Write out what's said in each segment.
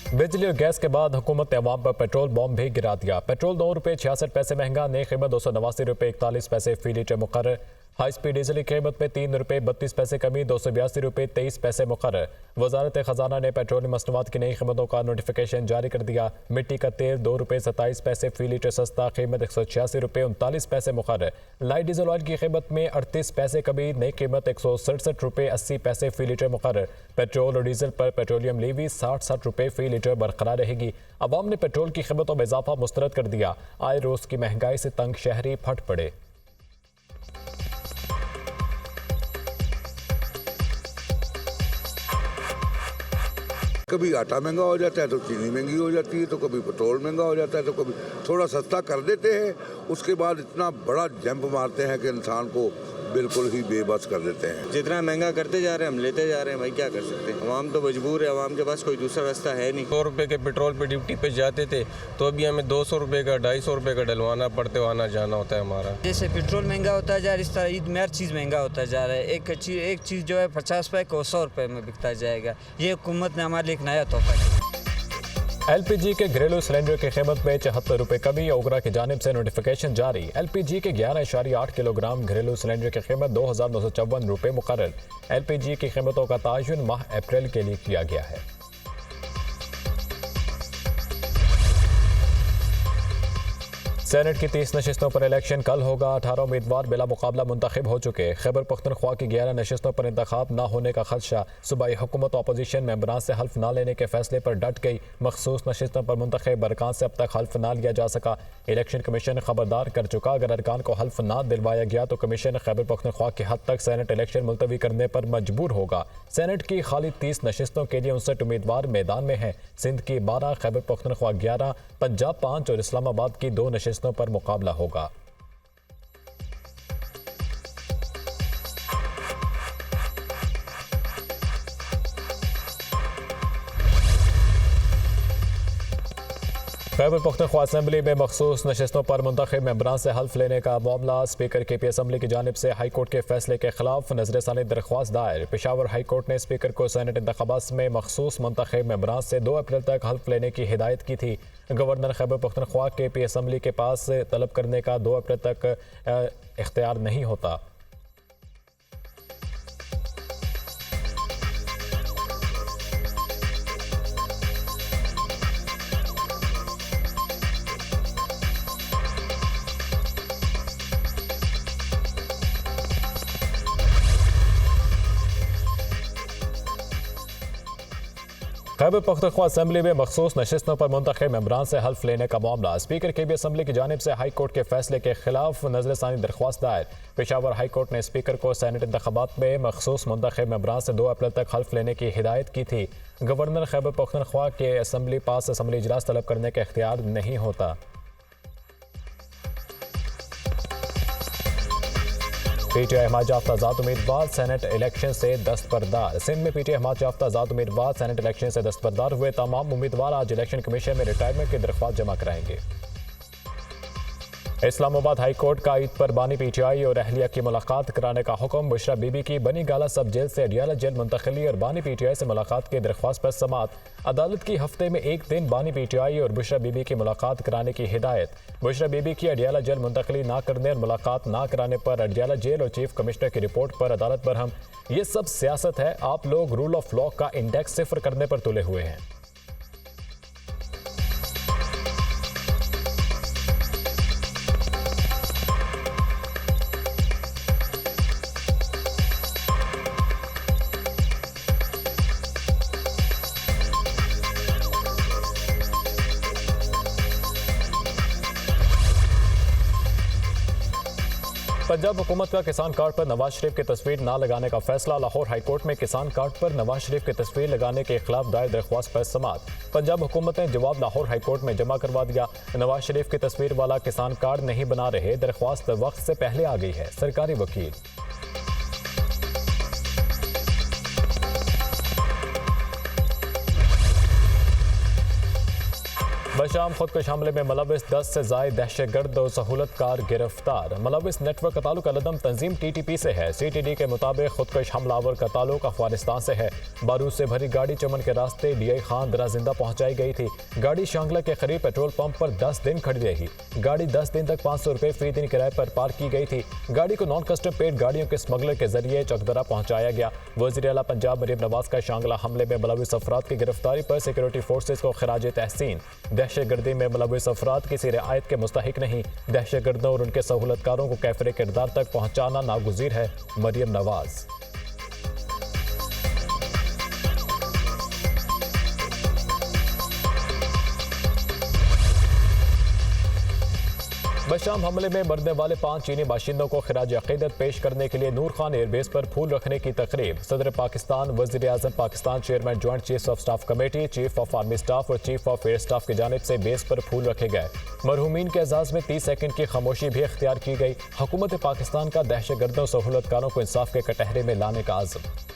बिजली और गैस के बाद हुकूमत ने अवाम पर पेट्रोल बॉम्ब भी गिरा दिया। पेट्रोल ₹2.66 महंगा, नई कीमत ₹289.41 फी लीटर मुकर्रर। हाई स्पीड डीजल की कीमत में ₹3.32 कमी, ₹282.23 मुकर्रर। वजारत खजाना ने पेट्रोलियम मसनूआत की नई कीमतों का नोटिफिकेशन जारी कर दिया। मिट्टी का तेल ₹2.27 फी लीटर सस्ता, कीमत ₹186.39 मुकर्रर। लाइट डीजल ऑयल की कीमत में 38 पैसे कमी, नई कीमत ₹167.80 फी लीटर मुकर्रर। पेट्रोल और डीजल पर पेट्रोलियम लीवी ₹60 फी लीटर बरकरार रहेगी। अवाम ने पेट्रोल की कीमतों में इजाफा मुस्तरद कर दिया। आए रोज की महंगाई से तंग शहरी फट पड़े। कभी आटा महंगा हो जाता है तो चीनी महंगी हो जाती है, तो कभी पेट्रोल महंगा हो जाता है, तो कभी थोड़ा सस्ता कर देते हैं, उसके बाद इतना बड़ा जंप मारते हैं कि इंसान को बिल्कुल ही बेबस कर देते हैं। जितना महंगा करते जा रहे हैं हम लेते जा रहे हैं, भाई क्या कर सकते हैं। अवाम तो मजबूर है, अवाम के पास कोई दूसरा रास्ता है नहीं। 100 रुपये के पेट्रोल पे ड्यूटी पे जाते थे तो अभी हमें 200 रुपये का 250 रुपये का डलवाना पड़ते, आना जाना होता है हमारा। जैसे पेट्रोल महंगा होता जा रहा है, इस तरह ईद में हर चीज़ महंगा होता जा रहा है। एक चीज़ जो है 50 रुपये को 100 रुपये में बिकता जाएगा। ये हुकूमत ने हमारे लिए एक नया तोहफा दिया। LPG के घरेलू सिलेंडर की कीमत में ₹74 कमी, ओगरा की जानिब से नोटिफिकेशन जारी। LPG के 11.8 किलोग्राम घरेलू सिलेंडर की कीमत ₹2,954 मुकर्रर। LPG की कीमतों का तयन माह अप्रैल के लिए किया गया है। सेनेट की 30 नशिस्तों पर इलेक्शन कल होगा। 18 उम्मीदवार बिला मुकाबला मुंतखब हो चुके। खैबर पख्तनख्वा की 11 नशिस्तों पर इंतखाब न होने का खदशा। सूबाई हुकूमत अपोजिशन मेंबरान से हल्फ न लेने के फैसले पर डट गई। मखसूस नशिस्तों पर मुंतखब अरकान से अब तक हल्फ न लिया जा सका। इलेक्शन कमीशन खबरदार कर चुका, अगर अरकान को हल्फ न दिलवाया गया तो कमीशन खैबर पख्तनख्वा की हद तक सेनेट इलेक्शन मुलतवी करने पर मजबूर होगा। सेनेट की खाली 30 नशिस्तों के लिए 59 उम्मीदवार मैदान में हैं। सिंध की 12, खैबर पख्तनख्वा 11, पंजाब 5 और इस्लामाबाद की 2 नशिस्तों पर मुकाबला होगा। खैबर पख्तूनख्वा असम्बली में मखसूस नशिस्तों पर मुंतखब मेंबरान से हल्फ लेने का मामला। स्पीकर KP असम्बली की जानिब से हाई कोर्ट के फैसले के खिलाफ नजरसानी दरख्वास्त दायर। पेशावर हाई कोर्ट ने स्पीकर को सेनेट इंतखाबात में मखसूस मुंतखब मेंबरान से 2 अप्रैल तक हल्फ लेने की हिदायत की थी। Governor Khyber Pakhtunkhwa KP assembly के पास तलब करने का 2 अप्रैल तक इख्तियार नहीं होता। खैबर पख्तूनख्वा असम्बली में मखसूस नशिस्तों पर मुंतखब मेंबरान से हल्फ लेने का मामला। स्पीकर KP असम्बली की जानिब से हाई कोर्ट के फैसले के खिलाफ नजरसानी दरख्वास्त दायर। पेशावर हाई कोर्ट ने स्पीकर को सेनेट इंतखाबात में मखसूस मुंतखब मेंबरान से 2 अप्रैल तक हल्फ लेने की हिदायत की थी। गवर्नर खैबर पख्तूनख्वा के असम्बली पास असम्बली इजलास तलब करने का इख्तियार नहीं होता। PTI हमायत याफ्ता आजाद उम्मीदवार सेनेट इलेक्शन से दस्तबरदार। सिंध में PTI हमायत याफ्ता आजाद उम्मीदवार सेनेट इलेक्शन से दस्तबरदार हुए। तमाम उम्मीदवार आज इलेक्शन कमीशन में रिटायरमेंट की दरख्वास्त जमा कराएंगे। इस्लामाबाद हाई कोर्ट का ईद पर बानी PTI और अहलिया की मुलाकात कराने का हुक्म। बुशरा बीबी की बनी गाला सब जेल से अडियाला जेल मुंतकली और बानी PTI से मुलाकात की दरख्वास्त पर समात। अदालत की हफ्ते में एक दिन बानी PTI और बुशरा बीबी की मुलाकात कराने की हिदायत। बुशरा बीबी की अडियाला जेल मुंतकली ना करने और मुलाकात ना कराने पर अडियाला जेल और चीफ कमिश्नर की रिपोर्ट पर अदालत बरहम। ये सब सियासत है, आप लोग रूल ऑफ लॉ का इंडेक्स सिफर करने पर तुले हुए हैं। पंजाब हुकूमत का किसान कार्ड पर नवाज शरीफ की तस्वीर न लगाने का फैसला। लाहौर हाई कोर्ट में किसान कार्ड पर नवाज शरीफ की तस्वीर लगाने के खिलाफ दायर दरख्वास्त पर समात। पंजाब हुकूमत ने जवाब लाहौर हाई कोर्ट में जमा करवा दिया। नवाज शरीफ की तस्वीर वाला किसान कार्ड नहीं बना रहे, दरख्वास्त वक्त से पहले आ गई है। सरकारी वकील बशाम खुदकुश हमले में मुलविस 10 से ज़ायद दहशतगर्द और सहूलतकार गिरफ्तार। मुलविस नेटवर्क का ताल्लुक अलदम तंजीम TTP से है। CTD के मुताबिक खुदकुश हमलावर का ताल्लुक अफगानिस्तान से है। बारूद से भरी गाड़ी चमन के रास्ते DI खान दरा जिंदा पहुंचाई गई थी। गाड़ी शांगला के करीब पेट्रोल पंप पर 10 दिन खड़ी रही। गाड़ी 10 दिन तक 500 रुपये फी दिन किराए पर पार्क की गई थी। गाड़ी को नॉन कस्टम पेड गाड़ियों के स्मगलर के जरिए चकदरा पहुंचाया गया। वज़ीर आला पंजाब मरीम नवाज का शांगला हमले में मुलविस अफराद की गिरफ्तारी पर सिक्योरिटी फोर्सेज को खिराज तहसीन। दहशतगर्दी में मुलविस अफराद किसी रियायत के मुस्तहिक नहीं। दहशतगर्दों और उनके सहूलतकारों को कैफरे किरदार तक पहुंचाना नागुज़ीर है। मरीम नवाज। बशाम हमले में मरने वाले 5 चीनी बाशिंदों को खिराज अकीदत पेश करने के लिए नूर खान एयरबेस पर फूल रखने की तकरीब। सदर पाकिस्तान, वज़ीर आज़म Pakistan, chairman joint chief of staff committee, chief of army staff और चीफ ऑफ एयर स्टाफ की जानिब से बेस पर फूल रखे गए। मरहूमीन के एजाज़ में 30 सेकंड की खामोशी भी इख्तियार की गई। हुकूमत पाकिस्तान का दहशतगर्दों सहूलतकारों को इंसाफ के कटहरे में लाने का आज़म।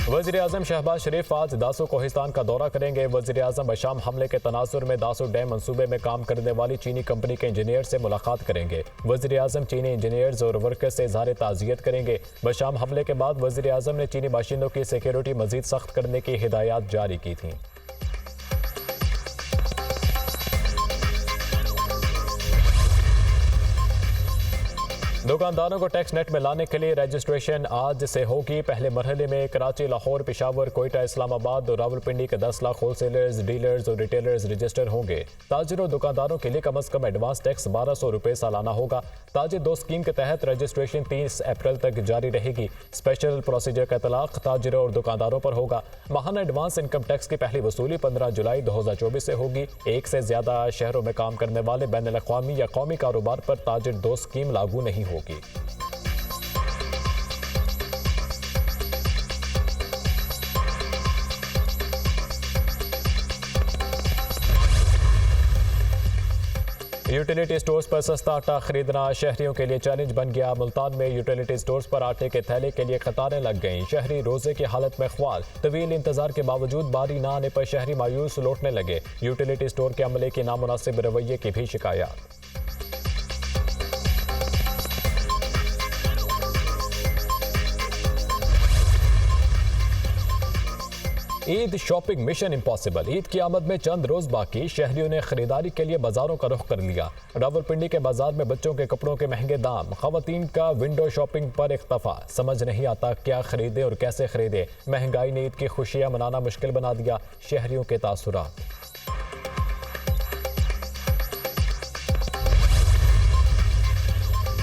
वज़ीर आज़म शहबाज शरीफ आज दासो कोहिस्तान का दौरा करेंगे। वज़ीर आज़म बशाम हमले के तनाजुर में दासो डैम मंसूबे में काम करने वाली चीनी कंपनी के इंजीनियर से मुलाकात करेंगे। वज़ीर आज़म चीनी इंजीनियर्स और वर्कर्स से इज़हार ताज़ियत करेंगे। बशाम हमले के बाद वज़ीर आज़म ने चीनी बाशिंदों की सिक्योरिटी मज़ीद सख्त करने की हिदायत जारी की थी। दुकानदारों को टैक्स नेट में लाने के लिए रजिस्ट्रेशन आज से होगी। पहले मरहले में कराची, लाहौर, पेशावर, कोयटा, इस्लामाबाद और रावलपिंडी के 10 लाख होलसेलर्स, डीलर्स और रिटेलर्स रजिस्टर होंगे। ताजिरों और दुकानदारों के लिए कम अज़ कम एडवांस टैक्स 1200 रुपये सालाना होगा। ताजिर 2 स्कीम के तहत रजिस्ट्रेशन 30 अप्रैल तक जारी रहेगी। स्पेशल प्रोसीजर का इतलाक ताजिरों और दुकानदारों पर होगा। माहाना एडवांस इनकम टैक्स की पहली वसूली 15 जुलाई 2024 से होगी। 1 से ज़्यादा शहरों में काम करने वाले बैनुल अक़वामी या कौमी कारोबार पर ताजिर 2 स्कीम लागू नहीं होगी। यूटिलिटी स्टोर्स पर सस्ता आटा खरीदना शहरियों के लिए चैलेंज बन गया। मुल्तान में यूटिलिटी स्टोर्स पर आटे के थैले के लिए कतारें लग गईं। शहरी रोजे की हालत में ख्वाल। तवील इंतजार के बावजूद बारी न आने पर शहरी मायूस लौटने लगे। यूटिलिटी स्टोर के अमले की नामुनासिब रवैये की भी शिकायत। Eid shopping mission impossible. Eid की आमद में चंद रोज बाकी, शहरियों ने खरीदारी के लिए बाजारों का रुख कर लिया। रावलपिंडी के बाजार में बच्चों के कपड़ों के महंगे दाम, खवातीन का विंडो शॉपिंग पर इख्तफा। समझ नहीं आता क्या खरीदे और कैसे खरीदे। महंगाई ने ईद की खुशियां मनाना मुश्किल बना दिया। शहरियों के तासुरात।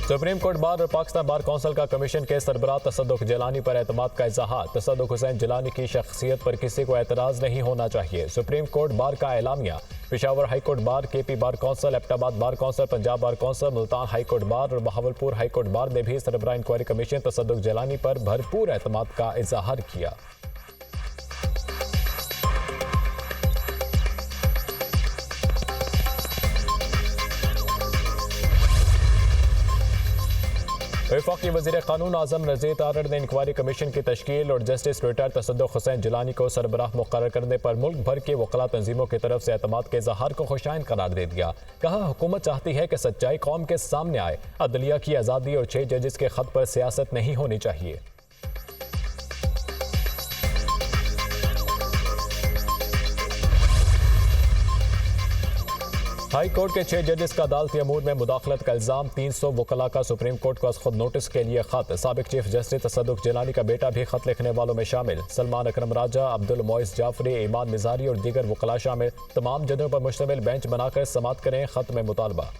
सुप्रीम कोर्ट बार और पाकिस्तान बार कौंसिल का कमीशन के सरबराह तसद्दुक जिलानी पर एतमाद का इज़हार। तसद्दुक हुसैन जिलानी की शख्सियत पर किसी को एतराज़ नहीं होना चाहिए। सुप्रीम कोर्ट बार का एलामिया। Peshawar high court bar, KP bar council, Abbottabad bar council, Punjab bar council, Multan high court bar और बहावलपुर हाई कोर्ट बार ने भी सरबराह इंक्वायरी कमीशन तसद्दुक जिलानी पर भरपूर एतमाद का इज़हार किया। वफाकी वज़ीर क़ानून आज़म नज़ीर तारड़ ने इंक्वायरी कमीशन की तश्कील और जस्टिस रिटायर तसद्दुक हुसैन जिलानी को सरबराह मुक़र्रर करने पर मुल्क भर की वकला तंजीमों की तरफ से एतमाद के इज़हार को खुशाइन करार दे दिया। कहा हुकूमत चाहती है कि सच्चाई कौम के सामने आए। अदलिया की आज़ादी और 6 जजेस के खत पर सियासत नहीं होनी चाहिए। हाई कोर्ट के 6 जजेस का अदालती अमूर में मुदाखलत का इल्ज़ाम। 300 वकला का सुप्रीम कोर्ट को खुद नोटिस के लिए खत। साबिक चीफ जस्टिस तसद्दुक जिलानी का बेटा भी खत लिखने वालों में शामिल। सलमान अकरम राजा, अब्दुल मोइस जाफरी, ईमान निज़ारी और दीगर वकला शामिल। तमाम जजों पर मुश्तमिल बेंच बनाकर समाअत करें। खत में मुतालबा।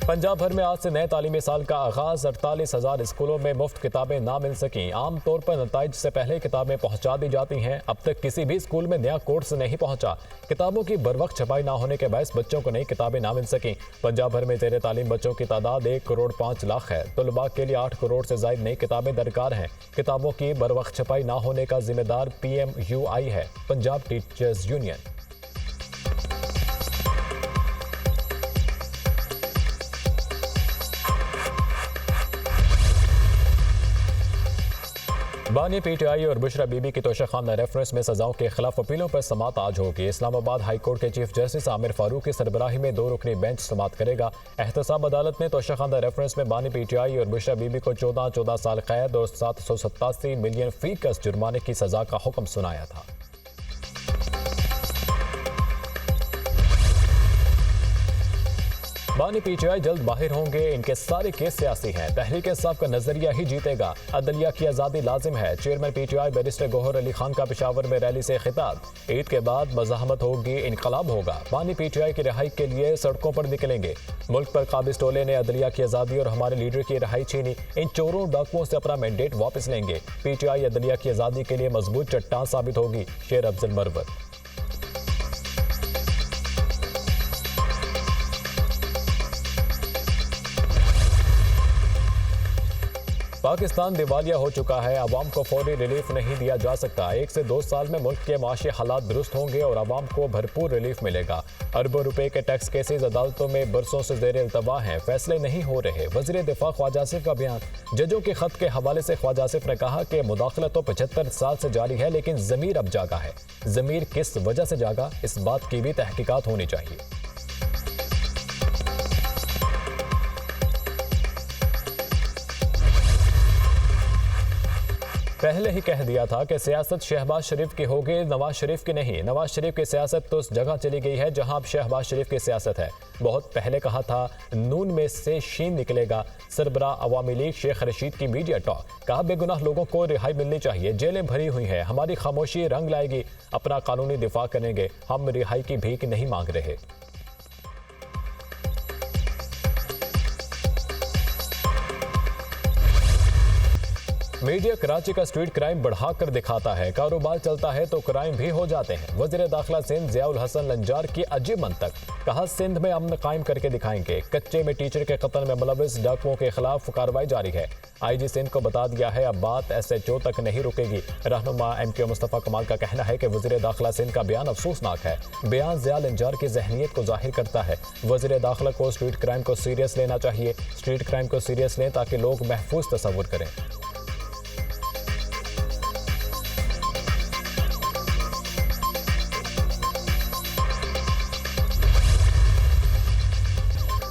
पंजाब भर में आज से नए तालीमी साल का आगाज। 48,000 स्कूलों में मुफ्त किताबें ना मिल सकीं। आम तौर पर नताइज से पहले किताबें पहुंचा दी जाती हैं। अब तक किसी भी स्कूल में नया कोर्स नहीं पहुंचा। किताबों की बरवक्त छपाई ना होने के बायस बच्चों को नई किताबें ना मिल सकीं। पंजाब भर में ज़ेर तालीम बच्चों की तादाद 1 करोड़ 5 लाख है। तलबा के लिए 8 करोड़ से ज़ायद नई किताबें दरकार हैं। किताबों की बरवक्त छपाई ना होने का जिम्मेदार PMUI है, पंजाब टीचर्स यूनियन। बानी पीटीआई और बुशरा बीबी की तोशाखाना रेफरेंस में सजाओं के खिलाफ अपीलों पर समात आज होगी। इस्लामाबाद हाई कोर्ट के चीफ जस्टिस आमिर फारूक की सरबराही में 2 रुकनी बेंच समात करेगा। एहतसाब अदालत ने तोशाखाना रेफरेंस में बानी पीटीआई और बुशरा बीबी को 14 साल कैद और 787 मिलियन फी कस जुर्माने की सजा का हुक्म सुनाया था। बानी पीटीआई जल्द बाहर होंगे, इनके सारे केस सियासी हैं। तहरीक इंसाफ का नजरिया ही जीतेगा, अदलिया की आज़ादी लाजिम है। Chairman PTI barrister Gohar Ali Khan का पेशावर में रैली से खिताब। ईद के बाद मज़ाहमत होगी, इनकलाब होगा। बानी पीटीआई की रिहाई के लिए सड़कों पर निकलेंगे। मुल्क पर काबिज टोले ने अदलिया की आज़ादी और हमारे लीडर की रिहाई छीनी, इन चोरों डाकुओं से अपना मैंडेट वापस लेंगे। पीटीआई अदलिया की आज़ादी के लिए मजबूत चट्टान साबित होगी। शेर अफजल मरवत। पाकिस्तान दिवालिया हो चुका है, अवाम को फौरी रिलीफ नहीं दिया जा सकता। 1 से 2 साल में मुल्क के माशी हालात दुरुस्त होंगे और अवाम को भरपूर रिलीफ मिलेगा। अरबों रुपए के टैक्स केसेस अदालतों में बरसों से ज़ेर इल्तवा हैं, फैसले नहीं हो रहे। वज़ीर दिफा ख्वाजा आसिफ का बयान। जजों के खत के हवाले से ख्वाजा आसिफ ने कहा कि मुदाखलत तो 75 साल से जारी है, लेकिन ज़मीर अब जागा है। ज़मीर किस वजह से जागा, इस बात की भी तहकीकात होनी चाहिए। पहले ही कह दिया था कि सियासत शहबाज शरीफ की होगी, नवाज शरीफ की नहीं। नवाज शरीफ की सियासत तो उस जगह चली गई है जहां अब शहबाज शरीफ की सियासत है। बहुत पहले कहा था नून में से शीन निकलेगा। सरबरा अवामी लीग शेख रशीद की मीडिया टॉक। कहा बेगुनाह लोगों को रिहाई मिलनी चाहिए, जेलें भरी हुई हैं, हमारी खामोशी रंग लाएगी, अपना कानूनी दिफा करेंगे, हम रिहाई की भीख नहीं मांग रहे। मीडिया कराची का स्ट्रीट क्राइम बढ़ाकर दिखाता है, कारोबार चलता है तो क्राइम भी हो जाते हैं। वज़ीर दाखिला सिंध ज़ियाउल हसन लंजार की अजीब मंतक। कहा सिंध में अमन कायम करके दिखाएंगे। कच्चे में टीचर के कत्ल में मुलविस डाकुओं के खिलाफ कार्रवाई जारी है। IG सिंध को बता दिया है, अब बात SHO तक नहीं रुकेगी। रहनुमा MK मुस्तफ़ा कमाल का कहना है कि वज़ीर दाखिला सिंध का बयान अफसोसनाक है। बयान ज़िया लंजार की जहनीत को जाहिर करता है। वज़ीर दाखिला को स्ट्रीट क्राइम को सीरियस लेना चाहिए। स्ट्रीट क्राइम को सीरियस लें ताकि लोग महफूज तसव्वुर करें।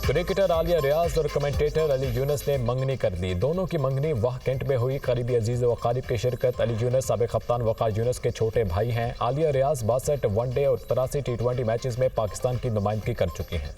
क्रिकेटर आलिया रियाज और कमेंटेटर अली यूनुस ने मंगनी कर दी। दोनों की मंगनी वाह कैंट में हुई। करीबी अजीज व अकारीब की शिरकत। अली यूनुस साबिक कप्तान वक़ार यूनुस के छोटे भाई हैं। आलिया रियाज 62 वनडे और 83 T20 मैचेस में पाकिस्तान की नुमाइंदगी कर चुकी हैं।